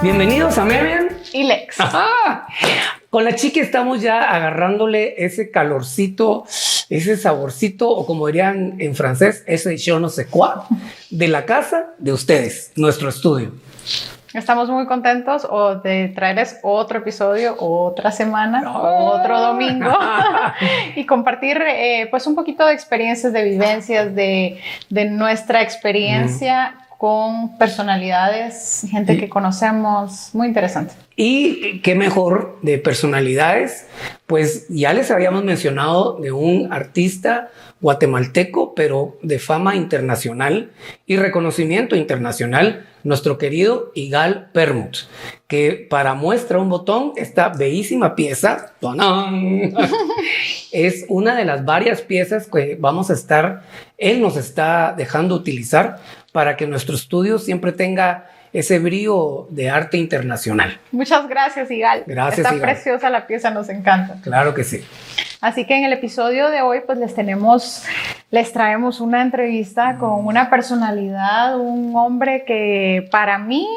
Bienvenidos a Marian y Lex. Ajá. Con la Chiqui estamos ya agarrándole ese calorcito, ese saborcito, o como dirían en francés, ese je ne sais quoi, de la casa de ustedes, nuestro estudio. Estamos muy contentos de traerles otro episodio, otra semana, otro domingo y compartir pues un poquito de experiencias, de vivencias, de nuestra experiencia con personalidades, gente que conocemos, muy interesante. Y qué mejor de personalidades, pues ya les habíamos mencionado de un artista guatemalteco, pero de fama internacional y reconocimiento internacional, nuestro querido Igal Permuth, que para muestra un botón, esta bellísima pieza, ¡tonán! Es una de las varias piezas que él nos está dejando utilizar para que nuestro estudio siempre tenga ese brío de arte internacional. Muchas gracias, Igal. Gracias, Está Igal. preciosa la pieza, nos encanta. Claro que sí. Así que en el episodio de hoy pues les traemos una entrevista con una personalidad, un hombre que para mí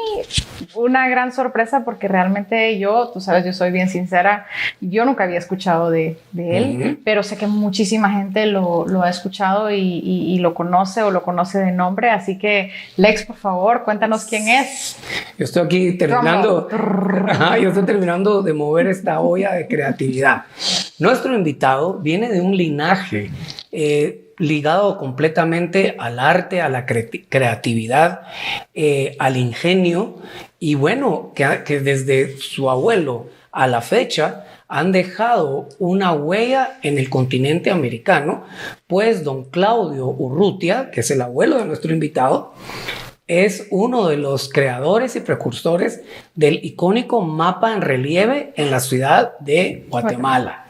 una gran sorpresa, porque realmente tú sabes, yo soy bien sincera, yo nunca había escuchado de él, pero sé que muchísima gente lo ha escuchado y lo conoce o lo conoce de nombre, así que Lex, por favor, cuéntanos quién es. Yo estoy aquí terminando de mover esta olla de creatividad. Nuestro invitado viene de un linaje ligado completamente al arte, a la creatividad, al ingenio, y bueno, que desde su abuelo a la fecha han dejado una huella en el continente americano, pues don Claudio Urrutia, que es el abuelo de nuestro invitado, es uno de los creadores y precursores del icónico mapa en relieve en la ciudad de Guatemala.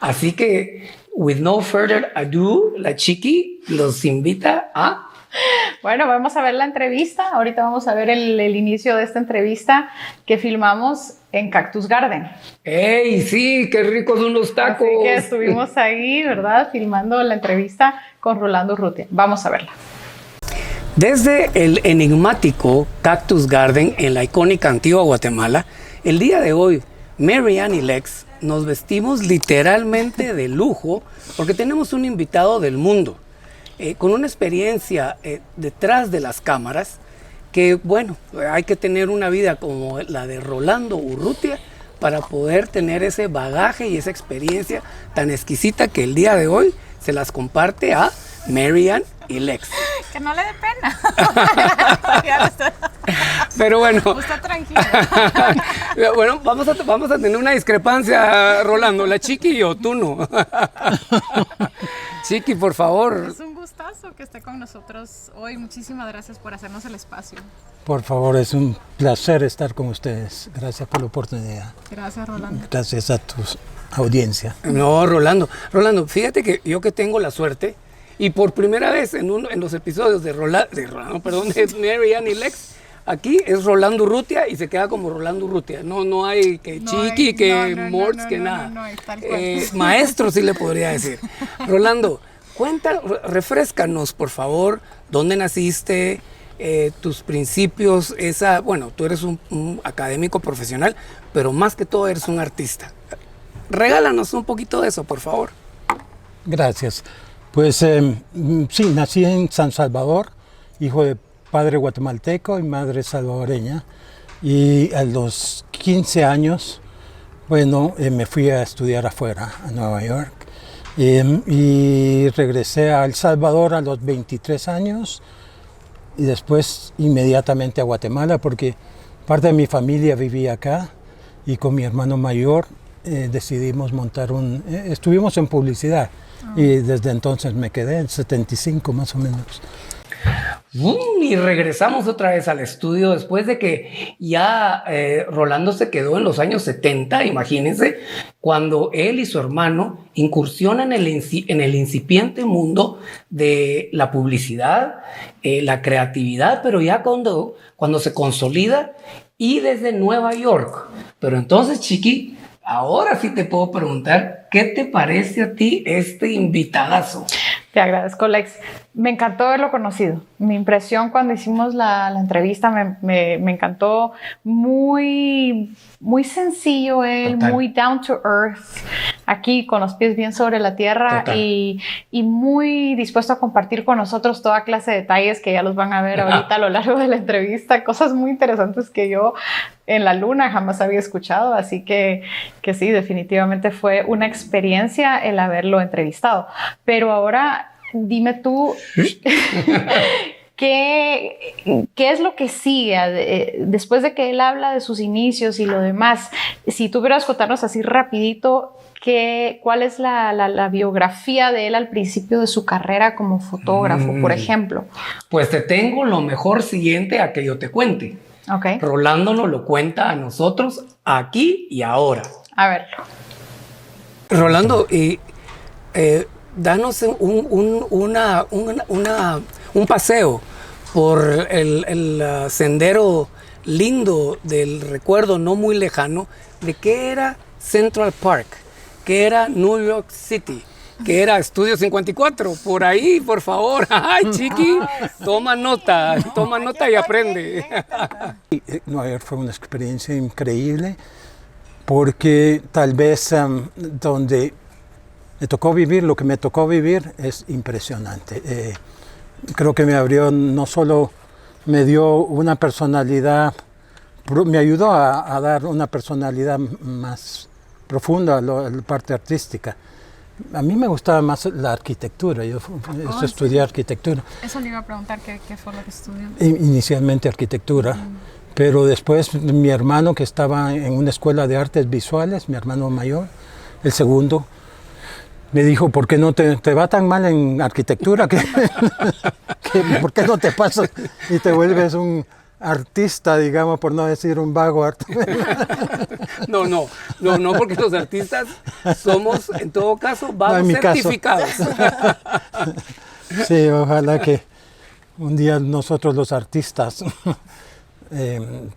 Así que, with no further ado, la Chiqui los invita a... Bueno, vamos a ver la entrevista. Ahorita vamos a ver el inicio de esta entrevista que filmamos en Cactus Garden. ¡Ey, sí! ¡Qué ricos son los tacos! Así que estuvimos ahí, ¿verdad? Filmando la entrevista con Rolando Urrutia. Vamos a verla. Desde el enigmático Cactus Garden en la icónica Antigua Guatemala, el día de hoy, Marian y Lex nos vestimos literalmente de lujo porque tenemos un invitado del mundo con una experiencia detrás de las cámaras que, bueno, hay que tener una vida como la de Rolando Urrutia para poder tener ese bagaje y esa experiencia tan exquisita que el día de hoy se las comparte a Marian y Lex. Que no le dé pena. Pero bueno. Está tranquilo. Bueno, vamos a tener una discrepancia, Rolando. La Chiqui y yo, tú no. Chiqui, por favor. Es un gustazo que esté con nosotros hoy. Muchísimas gracias por hacernos el espacio. Por favor, es un placer estar con ustedes. Gracias por la oportunidad. Gracias, Rolando. Gracias a tu audiencia. No, Rolando, fíjate que yo que tengo la suerte y por primera vez en los episodios de Marian y Lex, aquí es Rolando Urrutia y se queda como Rolando Urrutia. No hay que Chiqui, que Morts, que nada. No, tal cual. Maestro, sí le podría decir. Rolando, refréscanos, por favor, dónde naciste, tus principios, tú eres un académico profesional, pero más que todo eres un artista. Regálanos un poquito de eso, por favor. Gracias. Pues sí, nací en San Salvador, hijo de padre guatemalteco y madre salvadoreña. Y a los 15 años, me fui a estudiar afuera, a Nueva York. Y regresé a El Salvador a los 23 años y después inmediatamente a Guatemala porque parte de mi familia vivía acá y con mi hermano mayor decidimos montar estuvimos en publicidad y desde entonces me quedé en 75 más o menos. Y regresamos otra vez al estudio después de que ya Rolando se quedó en los años 70, imagínense, cuando él y su hermano incursionan en el incipiente mundo de la publicidad, la creatividad, pero ya cuando se consolida y desde Nueva York. Pero entonces, Chiqui, ahora sí te puedo preguntar, ¿qué te parece a ti este invitadazo? Te agradezco, Lex. Me encantó haberlo conocido. Mi impresión cuando hicimos la entrevista me encantó. Muy, muy sencillo él, Total. muy down to earth, aquí con los pies bien sobre la tierra y muy dispuesto a compartir con nosotros toda clase de detalles que ya los van a ver ahorita a lo largo de la entrevista. Cosas muy interesantes que yo en la luna jamás había escuchado. Así que sí, definitivamente fue una experiencia el haberlo entrevistado. Pero ahora dime tú, ¿qué es lo que sigue después de que él habla de sus inicios y lo demás? Si tú pudieras contarnos así rapidito, ¿cuál es la biografía de él al principio de su carrera como fotógrafo, por ejemplo? Pues te tengo lo mejor siguiente a que yo te cuente. Okay. Rolando nos lo cuenta a nosotros aquí y ahora. A ver. Rolando, danos un paseo por el sendero lindo del recuerdo no muy lejano de qué era Central Park, qué era New York City, qué era Estudio 54. Por ahí, por favor. Ay, Chiqui, toma nota y aprende. Nueva York fue una experiencia increíble porque tal vez donde me tocó vivir, lo que me tocó vivir es impresionante. Creo que me abrió, no solo me dio una personalidad, me ayudó a dar una personalidad más profunda a la parte artística. A mí me gustaba más la arquitectura, yo estudié arquitectura. Eso le iba a preguntar, ¿qué fue lo que estudió? Inicialmente arquitectura, pero después mi hermano que estaba en una escuela de artes visuales, mi hermano mayor, el segundo, me dijo, ¿por qué no te va tan mal en arquitectura? ¿Por qué no te pasas y te vuelves un artista, digamos, por no decir un vago artista? No, porque los artistas somos, en todo caso, vagos certificados. Sí, ojalá que un día nosotros los artistas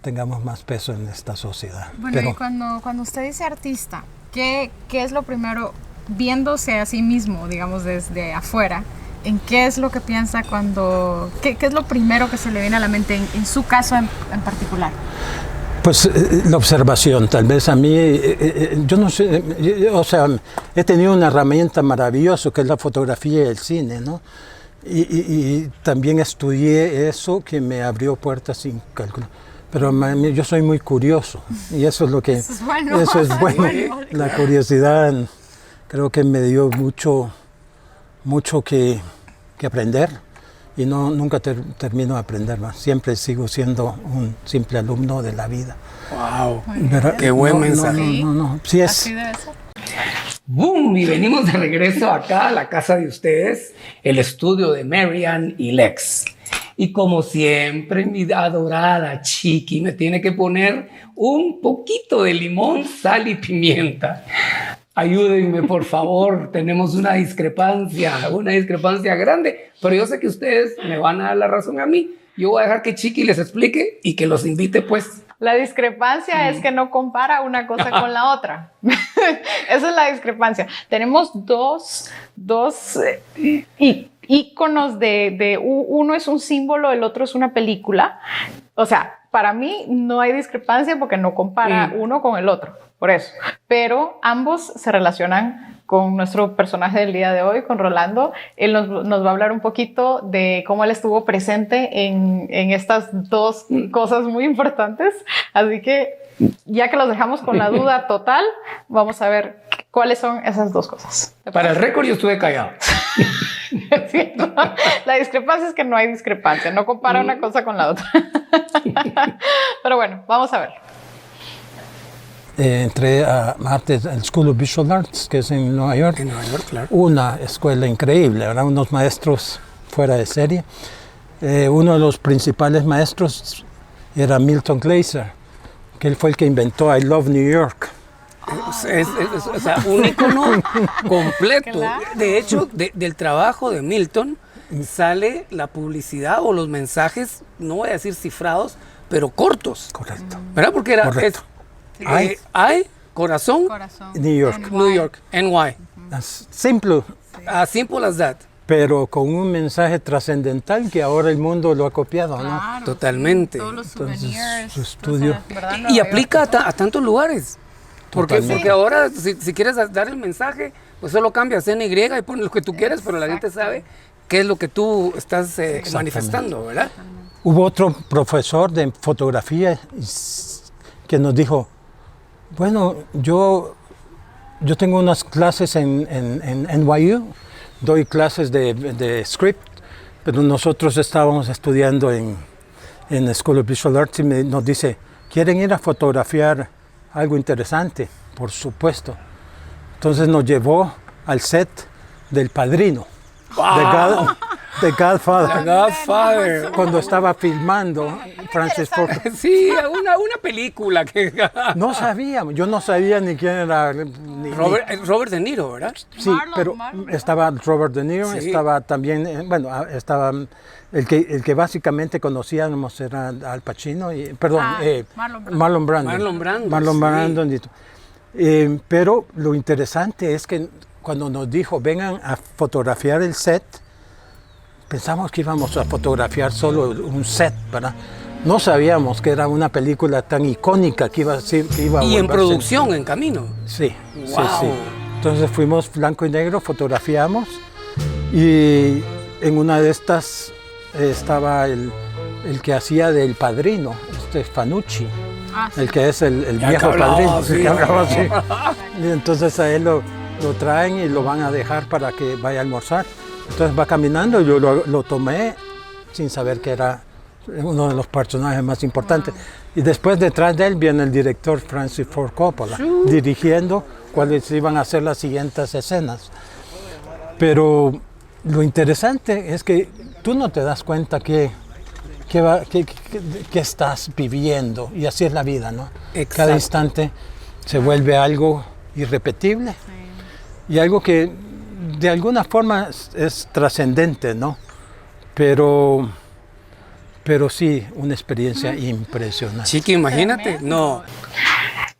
tengamos más peso en esta sociedad. Bueno, y cuando usted dice artista, ¿qué es lo primero, viéndose a sí mismo, digamos, desde afuera? ¿En qué es lo que piensa qué es lo primero que se le viene a la mente en su caso en particular? Pues la observación, tal vez a mí, yo no sé, o sea, he tenido una herramienta maravillosa que es la fotografía y el cine, ¿no? Y también estudié eso que me abrió puertas sin cálculo. Pero yo soy muy curioso y eso es lo que... Eso es bueno. Eso es bueno. La curiosidad creo que me dio mucho que aprender y nunca termino de aprender más. Siempre sigo siendo un simple alumno de la vida. ¡Wow! ¡Qué buen mensaje! No. Sí es. Así debe ser. ¡Boom! Y venimos de regreso acá a la casa de ustedes, el estudio de Marian y Lex. Y como siempre, mi adorada Chiqui me tiene que poner un poquito de limón, sal y pimienta. Ayúdenme, por favor, tenemos una discrepancia grande, pero yo sé que ustedes me van a dar la razón a mí. Yo voy a dejar que Chiqui les explique y que los invite, pues. La discrepancia es que no compara una cosa con la otra. Esa es la discrepancia. Tenemos dos íconos de uno es un símbolo, el otro es una película. O sea, para mí no hay discrepancia porque no compara uno con el otro, por eso. Pero ambos se relacionan con nuestro personaje del día de hoy, con Rolando. Él nos va a hablar un poquito de cómo él estuvo presente en estas dos cosas muy importantes. Así que, ya que los dejamos con la duda total, vamos a ver cuáles son esas dos cosas. Para el récord yo estuve callado. La discrepancia es que no hay discrepancia, no compara una cosa con la otra. Pero bueno, vamos a ver. Entré a artes, al School of Visual Arts, que es en Nueva York. En Nueva York, claro. Una escuela increíble, ¿verdad? Unos maestros fuera de serie. Uno de los principales maestros era Milton Glaser, que él fue el que inventó I Love New York. O sea, un icono completo. Claro. De hecho, del trabajo de Milton sale la publicidad o los mensajes, no voy a decir cifrados, pero cortos. Correcto. ¿Verdad? Porque era... Correcto. Corazón, New York. New York, NY. As simple. As simple as that. pero con un mensaje trascendental que ahora el mundo lo ha copiado, ¿no? Claro, Totalmente. todos los Entonces, souvenirs. su estudio. o sea, ¿verdad? Y Nueva aplica York. a tantos lugares. Porque, Totalmente. porque ahora, si quieres dar el mensaje, pues solo cambias NY y pones lo que tú quieres, pero la gente sabe qué es lo que tú estás manifestando, ¿verdad? Hubo otro profesor de fotografía que nos dijo, bueno, yo tengo unas clases en NYU, doy clases de script, pero nosotros estábamos estudiando en School of Visual Arts y nos dice, ¿quieren ir a fotografiar algo interesante? Por supuesto. Entonces nos llevó al set del Padrino, de Godfather. The Godfather. Cuando estaba filmando Francis Ford. Sí, una película que... No sabíamos, yo no sabía ni quién era. Robert De Niro, ¿verdad? Sí, pero Marlon. estaba Robert De Niro, Sí. estaba también, estaba el que básicamente conocíamos era Al Pacino, Marlon Brando. Marlon Brando, sí. Pero lo interesante es que cuando nos dijo, vengan a fotografiar el set, pensamos que íbamos a fotografiar solo un set, ¿verdad? No sabíamos que era una película tan icónica que iba a Y en volverse- producción, en camino. Sí, Wow. sí. Entonces fuimos blanco y negro, fotografiamos y en una de estas estaba el que hacía del Padrino, Fanucci, Ah, sí. el que es el Ya viejo que hablaba, Padrino, sí. el que hablaba así. Y entonces a él lo traen y lo van a dejar para que vaya a almorzar. Entonces va caminando y yo lo tomé sin saber que era uno de los personajes más importantes. Y después detrás de él viene el director Francis Ford Coppola, dirigiendo cuáles iban a ser las siguientes escenas. Pero lo interesante es que tú no te das cuenta que estás viviendo, y así es la vida, ¿no? Exacto. Cada instante se vuelve algo irrepetible y algo que de alguna forma es trascendente, ¿no? Pero sí, una experiencia impresionante. Chiqui, imagínate. No.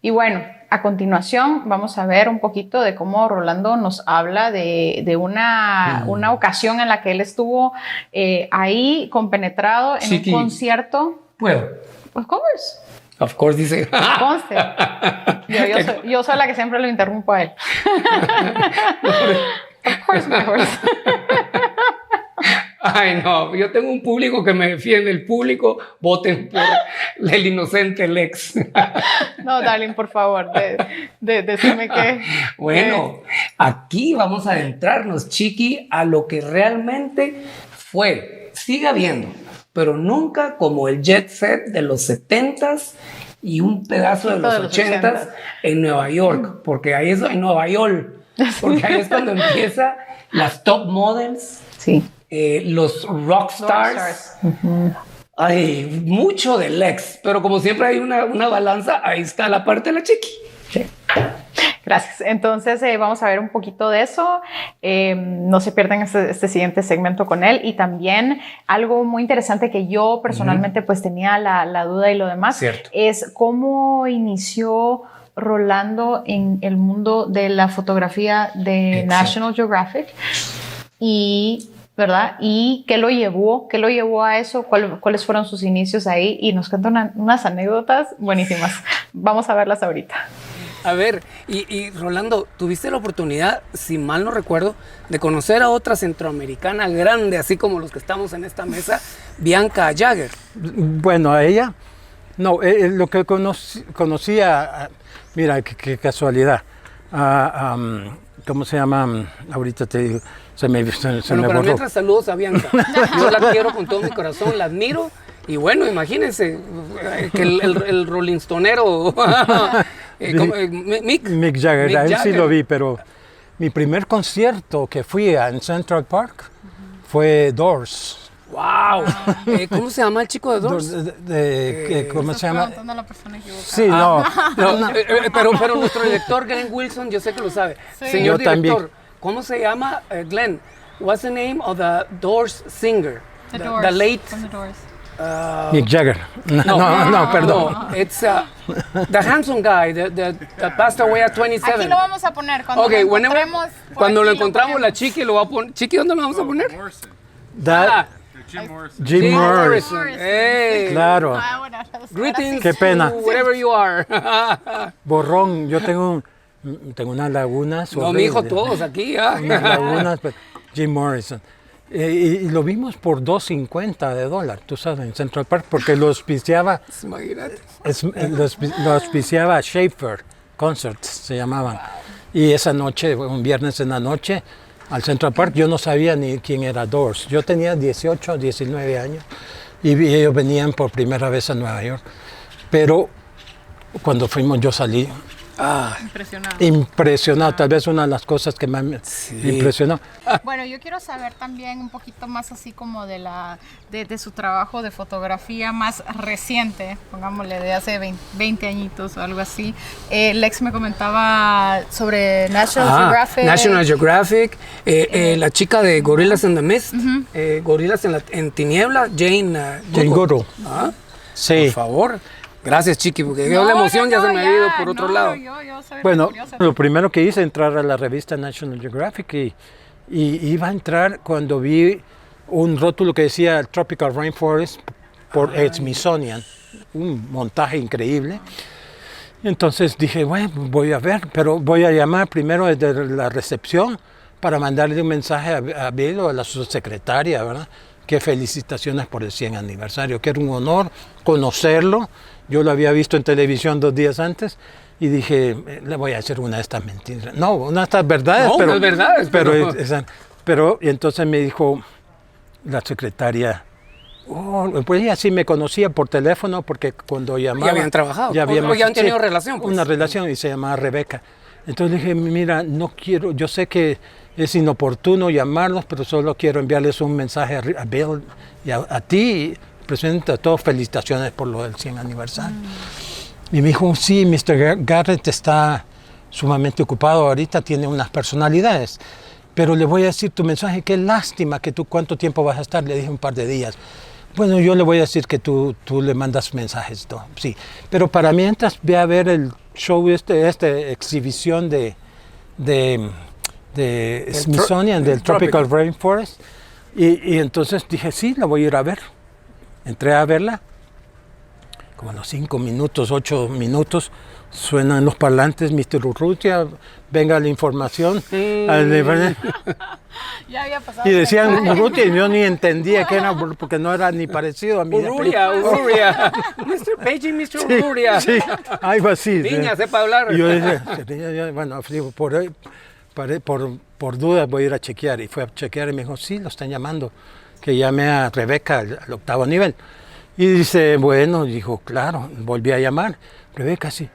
Y bueno, a continuación vamos a ver un poquito de cómo Rolando nos habla de una ocasión en la que él estuvo ahí compenetrado en Chiqui. un concierto. Puedo. Of course, Dice. conste. Yo soy la que siempre lo interrumpo a él. Of course, my horse. Ay, no, yo tengo un público que me defiende. El público, voten por el inocente Lex. No, darling, por favor, decime que... Bueno, aquí vamos a adentrarnos, Chiqui, a lo que realmente fue. Sigue habiendo, pero nunca como el jet set de los 70s y un pedazo de los 80s en Nueva York, porque ahí es en Nueva York, porque ahí es cuando empieza las top models. Sí. Los rockstars. Hay mucho del Lex, pero como siempre hay una balanza, ahí está la parte de la Chiqui. Sí. Gracias. Entonces vamos a ver un poquito de eso. No se pierdan este siguiente segmento con él. Y también algo muy interesante que yo personalmente pues tenía la duda y lo demás. Cierto. Es cómo inició Rolando en el mundo de la fotografía de Exacto. National Geographic y... ¿verdad? ¿Y qué lo llevó a eso? ¿Cuáles fueron sus inicios ahí? Y nos cuenta unas anécdotas buenísimas. Vamos a verlas ahorita. A ver, y Rolando, tuviste la oportunidad, si mal no recuerdo, de conocer a otra centroamericana grande, así como los que estamos en esta mesa, Bianca Jagger. Bueno, a ella, no, lo que conocía, mira, qué casualidad, ¿cómo se llama? Ahorita te digo, se me Bueno, borró. pero mientras saludos a Bianca. Yo la quiero con todo mi corazón, la admiro. Y bueno, imagínense que el Rolling Stonero, Mick Jagger, a él sí lo vi, pero mi primer concierto que fui en Central Park fue Doors. ¡Wow! ¿Cómo se llama el chico de Doors? ¿Cómo se llama? Preguntando a la persona equivocada. Sí, no. No, pero nuestro director Glenn Wilson, yo sé que lo sabe. Sí. Señor Yo director, también. ¿cómo se llama, Glenn? What's the name of the Doors singer? The Doors. The late. From the Doors. Mick Jagger. No, perdón. No, it's the handsome guy, the passed away at 27. Aquí lo vamos a poner cuando Okay, lo whenever- encontremos. por Cuando aquí lo encontramos, la ponemos. Chiqui lo va a poner. Chiqui, ¿dónde lo vamos a poner? Morrison. That- Jim Morrison. Jim Morrison. Morrison. Hey. Claro. Ah, bueno, ahora Greetings sí. Qué pena. to wherever you are. Borrón. Yo tengo unas lagunas. No, mi hijo, horribles. todos aquí. ¿ah? Unas lagunas, pero Jim Morrison. Y lo vimos por $2.50, tú sabes, en Central Park, porque lo auspiciaba, Imagínate. lo auspiciaba Schaefer Concerts, se llamaban. Y esa noche, un viernes en la noche, al Central Park, yo no sabía ni quién era Doors. Yo tenía 18, 19 años y ellos venían por primera vez a Nueva York. Pero cuando fuimos, yo salí Impresionado. impresionado. Tal vez una de las cosas que más me impresionó. Bueno, yo quiero saber también un poquito más así como de su trabajo de fotografía más reciente, pongámosle de hace 20 añitos o algo así. Lex me comentaba sobre National Geographic. National Geographic, la chica de Gorillas in the Mist, Gorillas en Tiniebla, Jane Goodall. Ah, Sí. por favor. Gracias, Chiqui, porque No, la emoción no, ya no, se me ha ido por otro no, lado. yo soy Bueno, curiosa. lo primero que hice entrar a la revista National Geographic y iba a entrar cuando vi un rótulo que decía Tropical Rainforest por Smithsonian, un montaje increíble. Entonces dije, bueno, voy a ver, pero voy a llamar primero desde la recepción para mandarle un mensaje a Bill o a la subsecretaria, ¿verdad? Que felicitaciones por el 100 aniversario, que era un honor conocerlo. Yo lo había visto en televisión 2 días antes y dije, le voy a hacer una de estas mentiras. No, una de estas verdades. No, pero, unas verdades, pero y entonces me dijo la secretaria, pues ella sí me conocía por teléfono porque cuando llamaba... Ya habían trabajado, ya habíamos han tenido relación, pues. Una relación y se llamaba Rebeca. Entonces le dije, mira, no quiero, yo sé que es inoportuno llamarlos, pero solo quiero enviarles un mensaje a Bill y a ti, presidente, a todos, felicitaciones por lo del 100 aniversario. Y me dijo, sí, Mr. Garrett está sumamente ocupado ahorita, tiene unas personalidades, pero le voy a decir tu mensaje, qué lástima que tú, ¿cuánto tiempo vas a estar? Le dije un par de días. Bueno, yo le voy a decir que tú le mandas mensajes, ¿no? Sí, pero para mientras ve a ver el show, esta exhibición de Smithsonian, del Tropical Rainforest, y entonces dije, sí, la voy a ir a ver. Entré a verla, como a los 5 minutos, 8 minutos, suenan los parlantes, Mr. Urrutia, venga la información. Ya había pasado. Y decían Urrutia y yo ni entendía qué era, porque no era ni parecido a mí. Urruria. Mr. Paging, Mr. Urruria. Sí, algo así. Niña, sepa hablar. Y yo dije, bueno, digo, por dudas voy a ir a chequear. Y fue a chequear y me dijo, sí, lo están llamando. Que llamé a Rebeca al 8º nivel. Y dice, bueno, dijo, claro, volví a llamar. Rebeca, sí.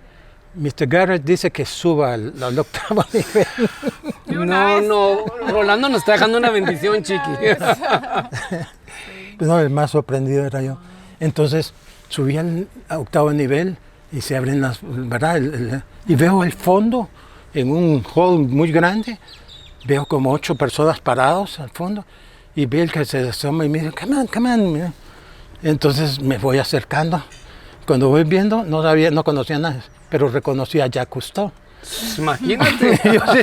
Mr. Garrett dice que suba al 8º nivel. No, Rolando nos está dejando una bendición, Chiqui. No, el más sorprendido era yo. Entonces subí al 8º nivel y se abren las, ¿verdad? Y veo el fondo en un hall muy grande. Veo como 8 personas parados al fondo. Y vi el que se asoma y me dice, come on. Mira. Entonces me voy acercando. Cuando voy viendo, no conocía a nadie, pero reconocí a Jacques Cousteau. Imagínate. Yo, sí,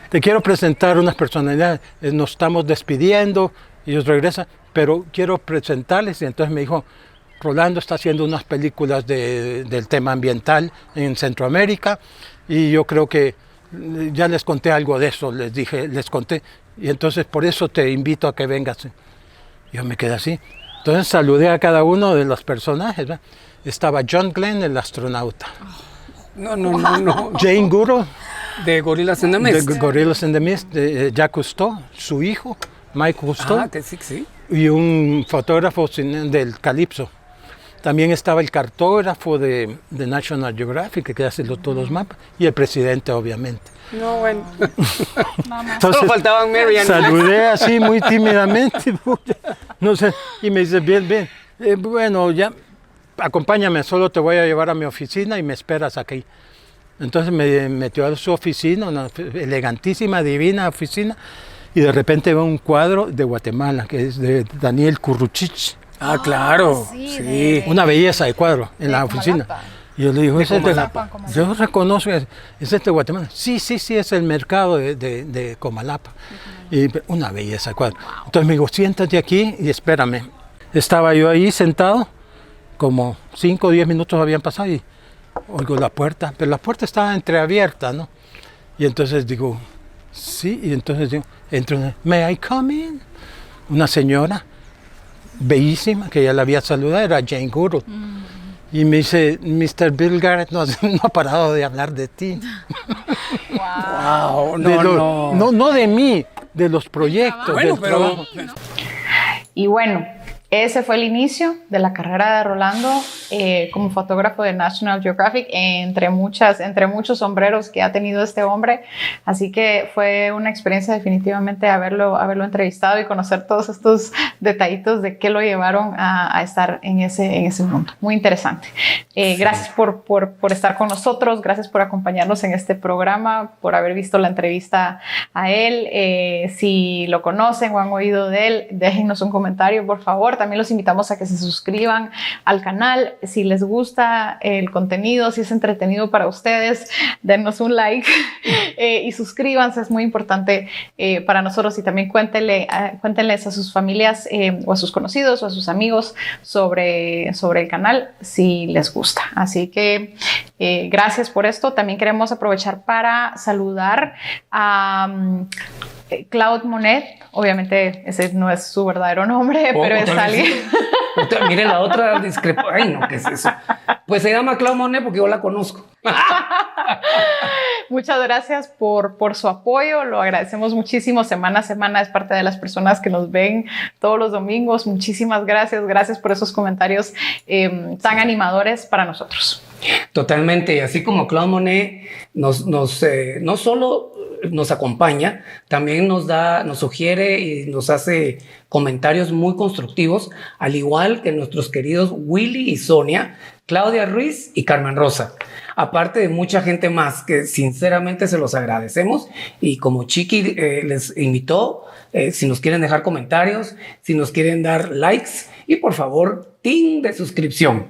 te quiero presentar unas personalidades. Nos estamos despidiendo, ellos regresan, pero quiero presentarles. Y entonces me dijo, Rolando está haciendo unas películas del tema ambiental en Centroamérica y yo creo que ya les conté algo de eso, les conté. Y entonces por eso te invito a que vengas. Yo me quedé así. Entonces saludé a cada uno de los personajes, ¿verdad? Estaba John Glenn, el astronauta. No. Jane Goodall, De Gorillas in the Mist. de Gorillas in the Mist, de Jacques Cousteau, su hijo, Mike Cousteau, Ah, que sí. y un fotógrafo del Calypso. También estaba el cartógrafo de National Geographic, que hace todos los mapas, y el presidente, obviamente. No, bueno. Entonces, Solo faltaban Mary Ann. saludé así muy tímidamente, no sé, y me dice, bien, bueno, ya, acompáñame, solo te voy a llevar a mi oficina y me esperas aquí. Entonces me metió a su oficina, una elegantísima, divina oficina, y de repente veo un cuadro de Guatemala, que es de Daniel Curruchich. Ah, claro. Sí. Una belleza de cuadro en la oficina. Comalapa. Y yo le digo, Comalapa. yo reconozco, es de Guatemala. Sí, es el mercado de Comalapa. Y una belleza de cuadro. Entonces me digo, siéntate aquí y espérame. Estaba yo ahí sentado, como 5 o 10 minutos habían pasado y oigo la puerta, pero la puerta estaba entreabierta, ¿no? Y entonces digo, sí, y entonces digo, entro, ¿may I come in? Una señora bellísima, que ya la había saludado, era Jane Goodall. Y me dice, Mr. Bill Garrett no ha parado de hablar de ti. Wow, No de mí, de los proyectos, bueno, del pero trabajo. Y bueno, ese fue el inicio de la carrera de Rolando como fotógrafo de National Geographic, entre muchos sombreros que ha tenido este hombre. Así que fue una experiencia definitivamente haberlo entrevistado y conocer todos estos detallitos de qué lo llevaron a estar en ese mundo. Muy interesante. Gracias por estar con nosotros, gracias por acompañarnos en este programa, por haber visto la entrevista a él. Si lo conocen o han oído de él, déjennos un comentario, por favor. También los invitamos a que se suscriban al canal. Si les gusta el contenido, si es entretenido para ustedes, dennos un like y suscríbanse, es muy importante para nosotros. Y también cuéntenles a sus familias o a sus conocidos o a sus amigos sobre el canal si les gusta. Así que gracias por esto. También queremos aprovechar para saludar a Claude Monet. Obviamente ese no es su verdadero nombre, pero es alguien. Miren la otra discrepancia. Ay, no, ¿qué es eso? Pues se llama Claude Monet porque yo la conozco. Muchas gracias por su apoyo, lo agradecemos muchísimo. Semana a semana es parte de las personas que nos ven todos los domingos. Muchísimas gracias por esos comentarios tan animadores para nosotros. Totalmente, así como Claude Monet no solo nos acompaña, también nos sugiere y nos hace comentarios muy constructivos, al igual que nuestros queridos Willy y Sonia, Claudia Ruiz y Carmen Rosa, aparte de mucha gente más que sinceramente se los agradecemos. Y como Chiqui les invitó, si nos quieren dejar comentarios, si nos quieren dar likes y por favor, ¡ting! De suscripción.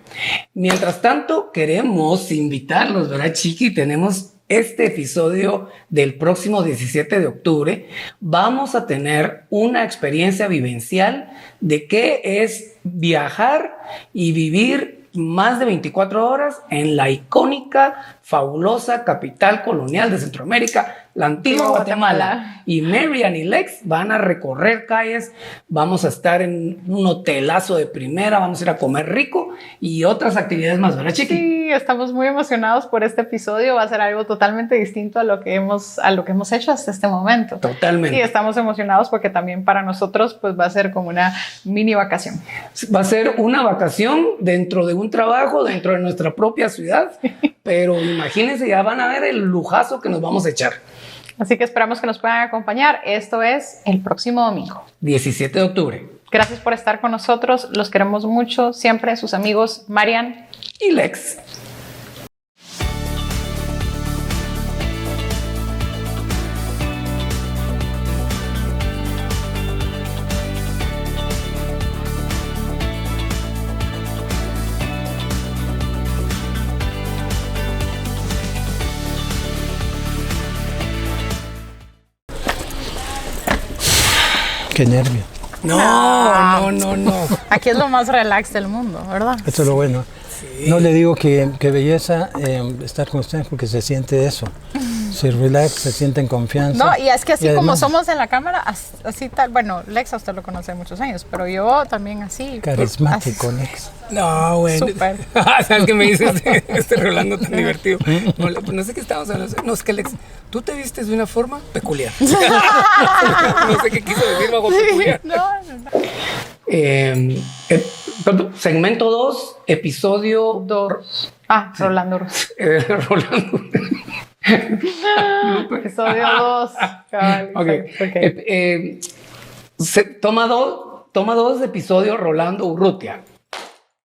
Mientras tanto, queremos invitarlos, ¿verdad, Chiqui? Tenemos este episodio del próximo 17 de octubre. Vamos a tener una experiencia vivencial de qué es viajar y vivir más de 24 horas en la icónica, fabulosa capital colonial de Centroamérica, la antigua Guatemala. Y Marian y Lex van a recorrer calles, vamos a estar en un hotelazo de primera, vamos a ir a comer rico y otras actividades más, ¿verdad, Chiqui? Sí, estamos muy emocionados por este episodio. Va a ser algo totalmente distinto a lo que hemos hecho hasta este momento. Totalmente. Y estamos emocionados porque también para nosotros pues va a ser como una mini vacación. Va a ser una vacación dentro de un trabajo, dentro de nuestra propia ciudad, pero imagínense, ya van a ver el lujazo que nos vamos a echar. Así que esperamos que nos puedan acompañar. Esto es el próximo domingo, 17 de octubre. Gracias por estar con nosotros. Los queremos mucho. Siempre sus amigos Marian y Lex. Qué nervio. No. Aquí es lo más relax del mundo, ¿verdad? Esto es lo bueno. Sí. No le digo que belleza estar con ustedes porque se siente eso. Se relax, se siente en confianza. No, y es que así además, como somos en la cámara, así tal. Bueno, Lex a usted lo conoce de muchos años, pero yo también así. Carismático, Lex. No, bueno. Súper. ¿Sabes qué me dices este Rolando tan divertido? No sé qué estábamos hablando. No, es que Lex, tú te vistes de una forma peculiar. No sé qué quiso decir bajo peculiar. No. Segmento 2, episodio 2. Rolando. Rolando. Episodio 2. Okay. Toma 2, episodio Rolando Urrutia.